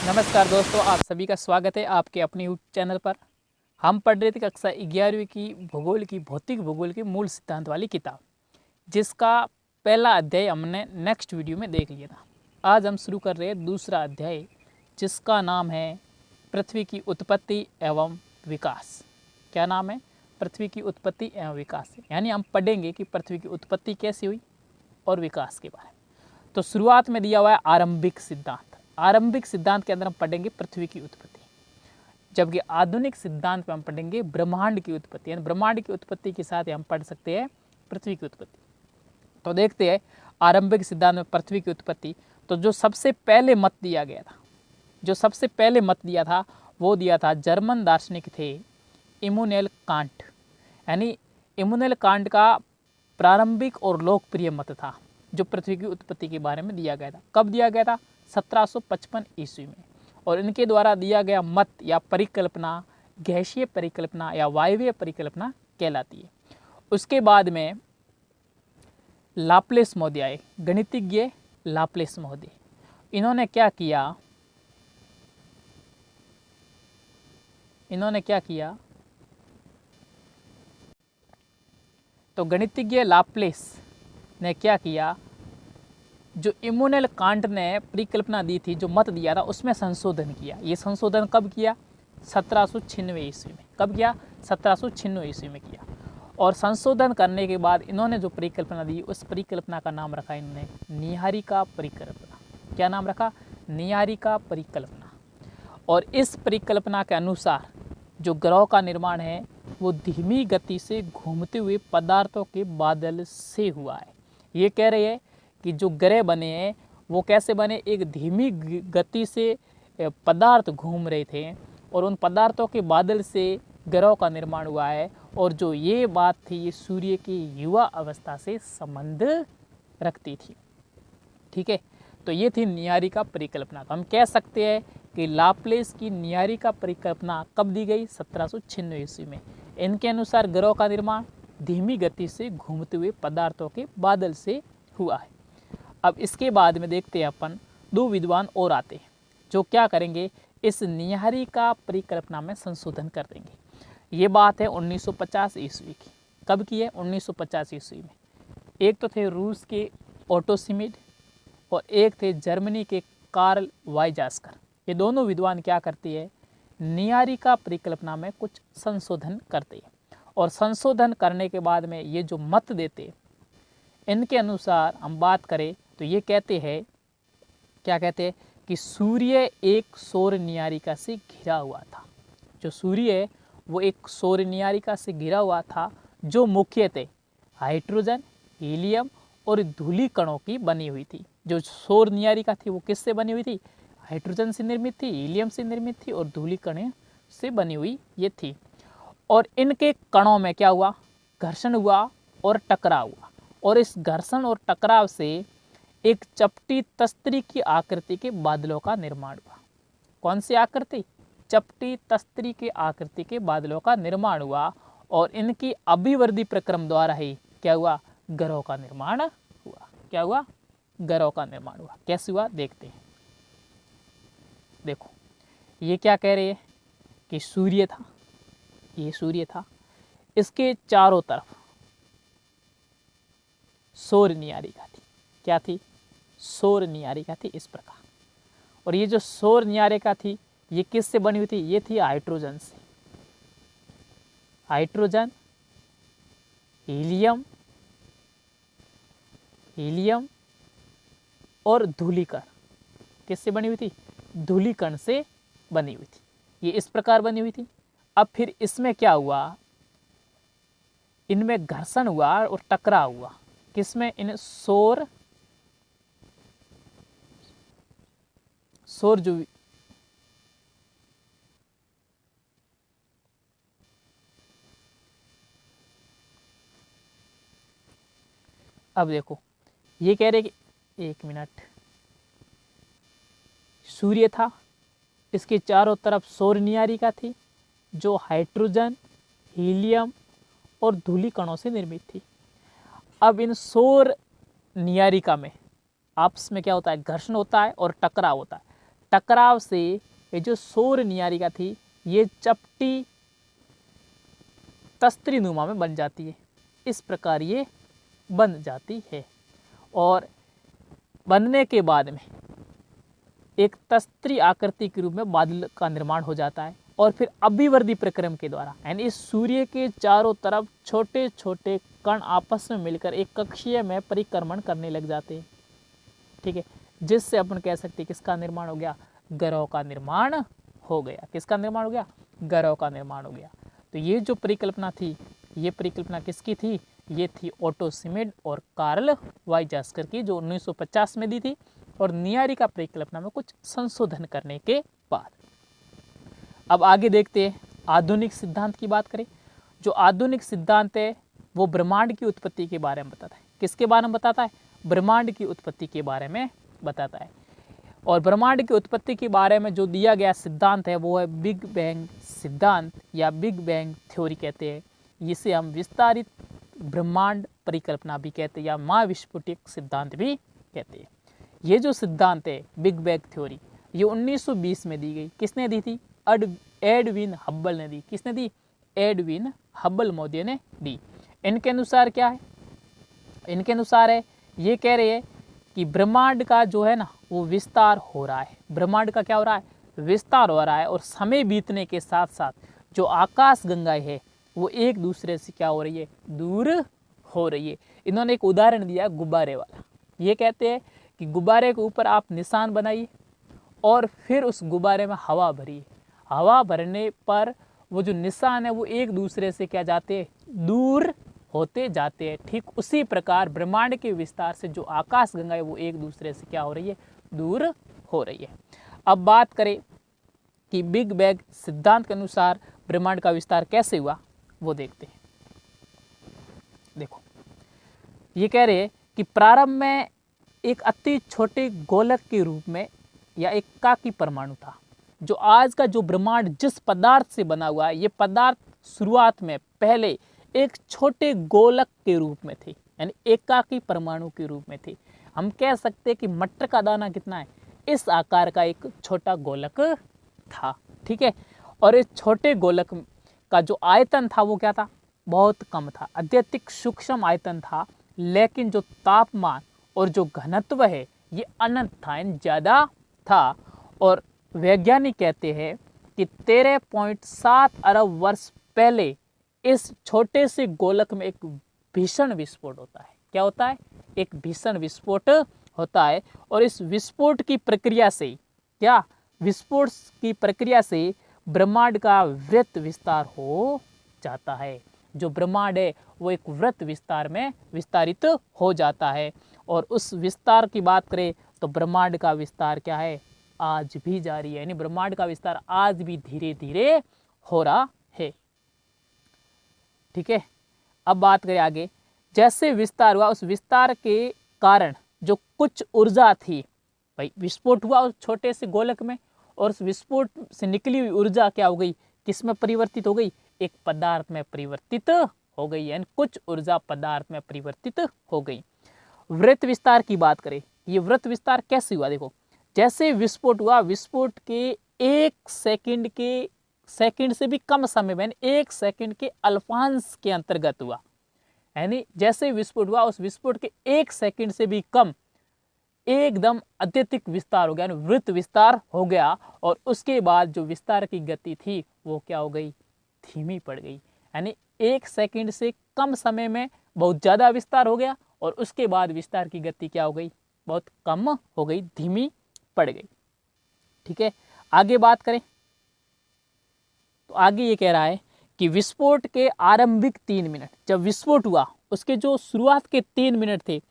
नमस्कार दोस्तों, आप सभी का स्वागत है आपके अपने यूट्यूब चैनल पर। हम पढ़ रहे थे कक्षा 11वीं की भूगोल की भौतिक भूगोल के मूल सिद्धांत वाली किताब, जिसका पहला अध्याय हमने नेक्स्ट वीडियो में देख लिया था। आज हम शुरू कर रहे हैं दूसरा अध्याय, जिसका नाम है पृथ्वी की उत्पत्ति एवं विकास। क्या नाम है? पृथ्वी की उत्पत्ति एवं विकास। यानी हम पढ़ेंगे कि पृथ्वी की उत्पत्ति कैसे हुई और विकास के बारे में। तो शुरुआत में दिया हुआ है आरंभिक सिद्धांत। आरंभिक सिद्धांत के अंदर हम पढ़ेंगे पृथ्वी की उत्पत्ति, जबकि आधुनिक सिद्धांत में हम पढ़ेंगे ब्रह्मांड की उत्पत्ति। यानी ब्रह्मांड की उत्पत्ति के साथ हम पढ़ सकते हैं पृथ्वी की उत्पत्ति। तो देखते हैं आरंभिक सिद्धांत में पृथ्वी की उत्पत्ति। तो जो सबसे पहले मत दिया गया था, वो दिया था जर्मन दार्शनिक थे इमैनुएल कांट। यानी इमैनुएल कांट का प्रारंभिक और लोकप्रिय मत था जो पृथ्वी की उत्पत्ति के बारे में दिया गया था। कब दिया गया था? 1755 ईस्वी में। और इनके द्वारा दिया गया मत या परिकल्पना गैसीय परिकल्पना या वायवीय परिकल्पना कहलाती है। उसके बाद में लाप्लेस महोदय आए, गणितज्ञ लाप्लेस महोदय। इन्होंने क्या किया? तो गणितज्ञ लाप्लेस ने क्या किया? जो इमैनुएल कांट ने परिकल्पना दी थी, जो मत दिया था, उसमें संशोधन किया। ये संशोधन कब किया? 1796 ईस्वी में। कब किया? 1796 ईस्वी में किया। और संशोधन करने के बाद इन्होंने जो परिकल्पना दी, उस परिकल्पना का नाम रखा इन्होंने नीहारिका परिकल्पना। क्या नाम रखा? नीहारिका परिकल्पना। और इस परिकल्पना के अनुसार जो ग्रह का निर्माण है वो धीमी गति से घूमते हुए पदार्थों के बादल से हुआ है। ये कह रहे हैं कि जो ग्रह बने हैं वो कैसे बने? एक धीमी गति से पदार्थ घूम रहे थे और उन पदार्थों के बादल से ग्रहों का निर्माण हुआ है। और जो ये बात थी, ये सूर्य की युवा अवस्था से संबंध रखती थी। ठीक है, तो ये थी नीहारिका परिकल्पना। तो हम कह सकते हैं कि लाप्लेस की नीहारिका परिकल्पना कब दी गई? 1796 ईस्वी में। इनके अनुसार ग्रहों का निर्माण धीमी गति से घूमते हुए पदार्थों के बादल से हुआ है। अब इसके बाद में देखते हैं अपन दो विद्वान और आते हैं जो क्या करेंगे? इस नीहारिका परिकल्पना में संशोधन कर देंगे। ये बात है 1950 ईस्वी की। कब की है? 1950 ईस्वी में। एक तो थे रूस के ओटो शिमिड और एक थे जर्मनी के कार्ल वाइजास्कर। ये दोनों विद्वान क्या करते हैं? नीहारिका परिकल्पना में कुछ संशोधन करते हैं। और संशोधन करने के बाद में ये जो मत देते, इनके अनुसार हम बात करें तो ये कहते हैं, क्या कहते हैं? कि सूर्य एक सौर नीहारिका से घिरा हुआ था। जो सूर्य है वो एक सौर नीहारिका से घिरा हुआ था, जो मुख्यतः हाइड्रोजन, हीलियम और धूलि कणों की बनी हुई थी। जो सौर नीहारिका थी वो किससे बनी हुई थी? हाइड्रोजन से निर्मित थी, हीलियम से निर्मित थी और धूलि कण से बनी हुई ये थी। और इनके कणों में क्या हुआ? घर्षण हुआ और टकराव हुआ। और इस घर्षण और टकराव से एक चपटी तस्तरी की आकृति के बादलों का निर्माण हुआ। कौन सी आकृति? चपटी तस्तरी के आकृति के बादलों का निर्माण हुआ। और इनकी अभिवृद्धि प्रक्रम द्वारा ही क्या हुआ? ग्रहों का निर्माण हुआ। क्या हुआ? ग्रहों का निर्माण हुआ। कैसे हुआ देखते हैं। देखो, ये क्या कह रहे हैं कि सूर्य था, ये सूर्य था, इसके चारों तरफ सौर नीहारिका थी। क्या थी? सौर नीहारिका थी इस प्रकार। और ये जो सौर नीहारिका थी ये किससे बनी हुई थी? ये थी हाइड्रोजन से। हाइड्रोजन, हीलियम और धूलिकण। किससे बनी हुई थी? धूलिकण से बनी हुई थी। ये इस प्रकार बनी हुई थी। अब फिर इसमें क्या हुआ? इनमें घर्षण हुआ और टकराव हुआ। किसमें? इन सौर जो अब देखो, ये कह रहे कि एक मिनट, सूर्य था, इसके चारों तरफ सौर नीहारिका थी जो हाइड्रोजन, हीलियम और धूलि कणों से निर्मित थी। अब इन सौर नीहारिका में आपस में क्या होता है? घर्षण होता है और टकराव होता है। टकराव से ये जो सौर नीहारिका थी ये चपटी तस्त्री नुमा में बन जाती है। इस प्रकार ये बन जाती है और बनने के बाद में एक तस्त्री आकृति के रूप में बादल का निर्माण हो जाता है और फिर अभिवर्धी प्रक्रम के द्वारा यानी इस सूर्य के चारों तरफ छोटे छोटे कण आपस में मिलकर एक कक्षीय में परिक्रमण करने लग जाते हैं। ठीक है, जिससे अपन कह सकते हैं किसका निर्माण हो गया, ग्रहों का निर्माण हो गया। किसका निर्माण हो गया, ग्रहों का निर्माण हो गया। तो ये जो परिकल्पना थी, ये परिकल्पना किसकी थी, ये थी ओटो शिमिड और कार्ल वाइजास्कर की, जो 1950 में दी थी और नीहारिका परिकल्पना में कुछ संशोधन करने के बाद। अब आगे देखते हैं आधुनिक सिद्धांत की बात करें। जो आधुनिक सिद्धांत है वो ब्रह्मांड की उत्पत्ति के बारे में बताता है। किसके बारे में बताता है, ब्रह्मांड की उत्पत्ति के बारे में बताता है। और ब्रह्मांड की उत्पत्ति के बारे में जो दिया गया सिद्धांत है वो है बिग बैंग सिद्धांत या बिग बैंग थ्योरी कहते हैं। इसे हम विस्तारित ब्रह्मांड परिकल्पना भी कहते हैं या महाविस्फोटक सिद्धांत भी कहते हैं। ये जो सिद्धांत है बिग बैंग थ्योरी ये 1920 में दी गई। किसने दी थी, एडविन हब्बल ने दी। किसने दी, एडविन हब्बल महोदय ने दी। इनके अनुसार क्या है, इनके अनुसार है ये कह रहे हैं कि ब्रह्मांड का जो है ना वो विस्तार हो रहा है। ब्रह्मांड का क्या हो रहा है, विस्तार हो रहा है और समय बीतने के साथ साथ जो आकाश गंगाएं है वो एक दूसरे से क्या हो रही है, दूर हो रही है। इन्होंने एक उदाहरण दिया गुब्बारे वाला। ये कहते हैं कि गुब्बारे के ऊपर आप निशान बनाइए और फिर उस गुब्बारे में हवा भरिए। हवा भरने पर वो जो निशान है वो एक दूसरे से क्या जाते हैं, दूर होते जाते हैं। ठीक उसी प्रकार ब्रह्मांड के विस्तार से जो आकाश गंगा है वो एक दूसरे से क्या हो रही है, दूर हो रही है। अब बात करें कि बिग बैंग सिद्धांत के अनुसार ब्रह्मांड का विस्तार कैसे हुआ वो देखते हैं। देखो ये कह रहे हैं कि प्रारंभ में एक अति छोटे गोलक के रूप में या एक एकाकी परमाणु था। जो आज का जो ब्रह्मांड जिस पदार्थ से बना हुआ है ये पदार्थ शुरुआत में पहले एक छोटे गोलक के रूप में थे, यानी एकाकी परमाणु के रूप में थे। हम कह सकते हैं कि मटर का दाना कितना है, इस आकार का एक छोटा गोलक था। ठीक है, और इस छोटे गोलक का जो आयतन था वो क्या था, बहुत कम था, अत्यधिक सूक्ष्म आयतन था। लेकिन जो तापमान और जो घनत्व है ये अनंत था, यानी ज़्यादा था। और वैज्ञानिक कहते हैं कि 13.7 अरब वर्ष पहले इस छोटे से गोलक में एक भीषण विस्फोट होता है। क्या होता है, एक भीषण विस्फोट होता है। और इस विस्फोट की प्रक्रिया से क्या, विस्फोट की प्रक्रिया से ब्रह्मांड का वृत्त विस्तार हो जाता है। जो ब्रह्मांड है वो एक वृत्त विस्तार में विस्तारित हो जाता है। और उस विस्तार की बात करें तो ब्रह्मांड का विस्तार क्या है, आज भी जारी है, यानी ब्रह्मांड का विस्तार आज भी धीरे धीरे हो रहा है। ठीक है, अब बात करें आगे। जैसे विस्तार हुआ उस विस्तार के कारण जो कुछ ऊर्जा थी, भाई विस्फोट हुआ उस छोटे से गोलक में और उस विस्फोट से निकली हुई ऊर्जा क्या हो गई, किस में परिवर्तित हो गई, एक पदार्थ में परिवर्तित हो गई, यानी कुछ ऊर्जा पदार्थ में परिवर्तित हो गई। वृत्त विस्तार की बात करें, ये वृत्त विस्तार कैसे हुआ, देखो जैसे विस्फोट हुआ, विस्फोट के एक सेकंड से भी कम समय में, एक सेकंड के अल्पांश के अंतर्गत हुआ। यानी जैसे विस्फोट हुआ उस विस्फोट के एक सेकंड से भी कम एकदम अत्यधिक विस्तार हो गया, यानी वृत्त विस्तार हो गया। और उसके बाद जो विस्तार की गति थी वो क्या हो गई, धीमी पड़ गई। यानी एक सेकंड से कम समय में बहुत ज़्यादा विस्तार हो गया और उसके बाद विस्तार की गति क्या हो गई, बहुत कम हो गई, धीमी पड़ गई। ठीक है, आगे बात करें तो आगे ये कह रहा है कि विस्फोट के आरंभिक 3 मिनट, जब विस्फोट हुआ उसके जो शुरुआत के 3 मिनट थे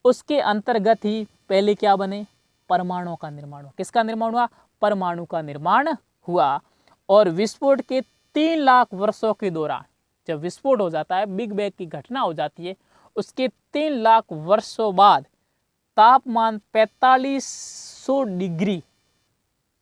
उसके अंतर्गत ही पहले क्या बने, परमाणुओं का निर्माण हुआ। किसका निर्माण हुआ, परमाणु का निर्माण हुआ। और विस्फोट के 3 लाख वर्षों के दौरान, जब विस्फोट हो जाता है, बिग बैंग की घटना हो जाती है, उसके 3 लाख वर्षों बाद तापमान 4500 डिग्री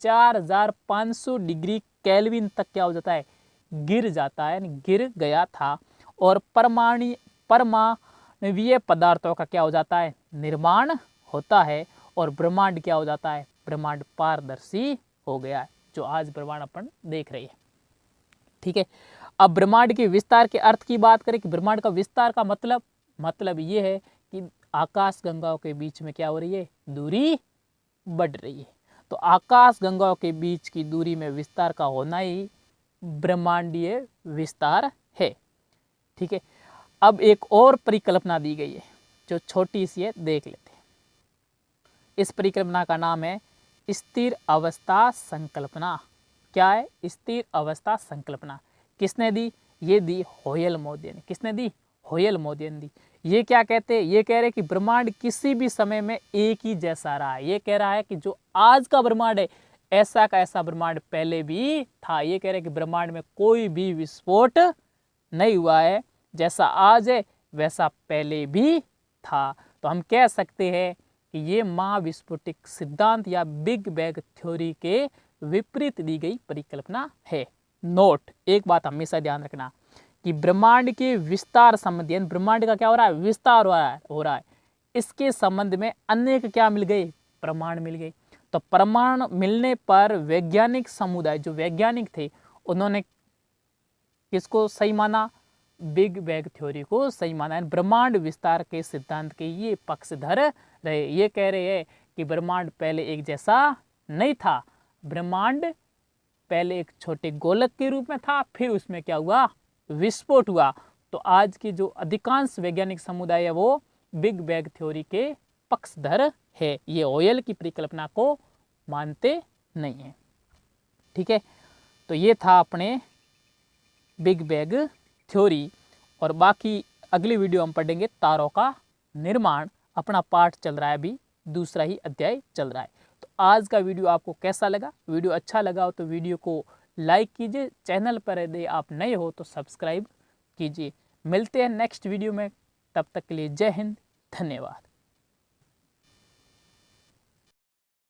4500 डिग्री केल्विन तक क्या हो जाता है, गिर जाता है, यानी गिर गया था। और परमाणुवीय पदार्थों का क्या हो जाता है, निर्माण होता है और ब्रह्मांड क्या हो जाता है, ब्रह्मांड पारदर्शी हो गया है, जो आज ब्रह्मांड अपन देख रहे हैं। ठीक है, अब ब्रह्मांड के विस्तार के अर्थ की बात करें कि ब्रह्मांड का विस्तार का मतलब ये है कि आकाश गंगाओं के बीच में क्या हो रही है, दूरी बढ़ रही है। तो आकाश गंगाओं के बीच की दूरी में विस्तार का होना ही ब्रह्मांडीय विस्तार है। ठीक है, अब एक और परिकल्पना दी गई है जो छोटी सी है, देख लेते हैं। इस परिकल्पना का नाम है स्थिर अवस्था संकल्पना। क्या है? स्थिर अवस्था संकल्पना। किसने दी? ये दी होयल मोदिया ने। किसने दी? होयल मोदिया ने दी। ये क्या कहते हैं? ये कह रहे हैं कि ब्रह्मांड किसी भी समय में एक ही जैसा रहा है। ये कह रहा है कि जो आज का ब्रह्मांड है ऐसा का ऐसा ब्रह्मांड पहले भी था। ये कह रहे हैं कि ब्रह्मांड में कोई भी विस्फोट नहीं हुआ है, जैसा आज है वैसा पहले भी था। तो हम कह सकते हैं कि ये महाविस्फोटक सिद्धांत या बिग बैंग थ्योरी के विपरीत दी गई परिकल्पना है। नोट, एक बात हमेशा ध्यान रखना कि ब्रह्मांड के विस्तार संबंधी, यानी ब्रह्मांड का क्या हो रहा है, विस्तार हो रहा है, इसके संबंध में अनेक क्या मिल गए, प्रमाण मिल गए। तो प्रमाण मिलने पर वैज्ञानिक समुदाय, जो वैज्ञानिक थे, उन्होंने किसको सही माना? बिग बैंग थ्योरी को सही माना। ब्रह्मांड विस्तार के सिद्धांत के ये पक्षधर रहे। ये कह रहे हैं कि ब्रह्मांड पहले एक जैसा नहीं था, ब्रह्मांड पहले एक छोटे गोलक के रूप में था, फिर उसमें क्या हुआ, विस्फोट हुआ। तो आज की जो अधिकांश वैज्ञानिक समुदाय है वो बिग बैंग थ्योरी के पक्षधर है, ये होयल की परिकल्पना को मानते नहीं है। ठीक है, तो ये था अपने बिग बैंग थ्योरी। और बाकी अगली वीडियो हम पढ़ेंगे तारों का निर्माण। अपना पाठ चल रहा है, अभी दूसरा ही अध्याय चल रहा है। तो आज का वीडियो आपको कैसा लगा? वीडियो अच्छा लगा हो तो वीडियो को लाइक कीजिए, चैनल पर यदि आप नए हो तो सब्सक्राइब कीजिए। मिलते हैं नेक्स्ट वीडियो में, तब तक के लिए जय हिंद, धन्यवाद।